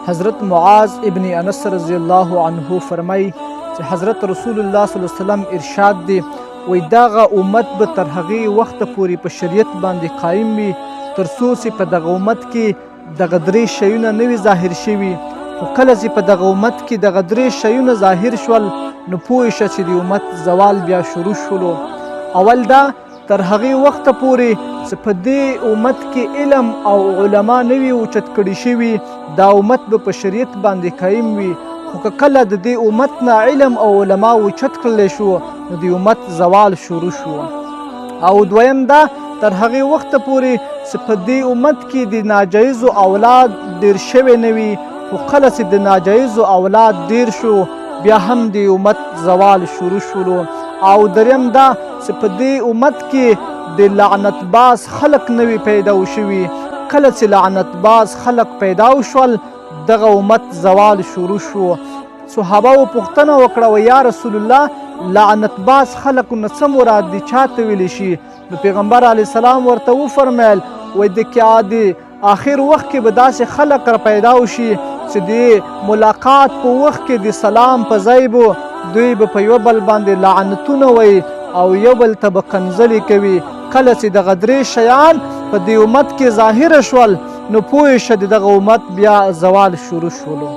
حضرت معاذ ابن انس رضی الله عنه فرمای چې حضرت رسول الله صلی الله علیه وسلم ارشاد دی وای دغه امت به تر هغې وخته پورې په شریعت باندې قایم وي تر څو چې په دغه امت کې دغه درې شیونه نه وي ظاهر شوي، خو کله چې په دغه امت کې دغه درې شیونه ظاهر شول نو پوه شه چې د امت زوال بیا شروع شولو. اول دا تر هغې وخته پورې چې په دې امت کې علم او علما نه وي اوچت کړي شوي، دا امت به په شریعت باندې قایم وي، خو که کله د دې امت نه علم او علما اوچت کړلی شو نو د امت زوال شروع شو. او دویم دا تر هغې وخته پورې چې په دې امت کې د ناجایزو اولاد ډېر شوی نه وي، خو کله چې د ناجایزو اولاد ډېر شو بیا هم د امت زوال شروع شولو. او دریم دا چې په دې امت کې د لعنت باز خلق نوي پیدا شوي، کله چې لعنت باز خلق پیدا شول دغه امت زوال شروع شو. صحابه و پوښتنه وکړه و یا رسول الله لعنت باز خلق نه څه مراد دي، چاته ویلی شي؟ نو پیغمبر علیه السلام ورته وفرمیل وایي د آخر وخت کې به داسې خلق را پیدا شي چې د ملاقات په وخت کې د سلام په ځای به دوی به په یو بل باندې لعنتونه وایي او یو بل ته به کنځلې کوي. کله چې دغه درې شیان په دې امت کې ظاهره شول نو پوه شه د دغه امت بیا زوال شروع شولو.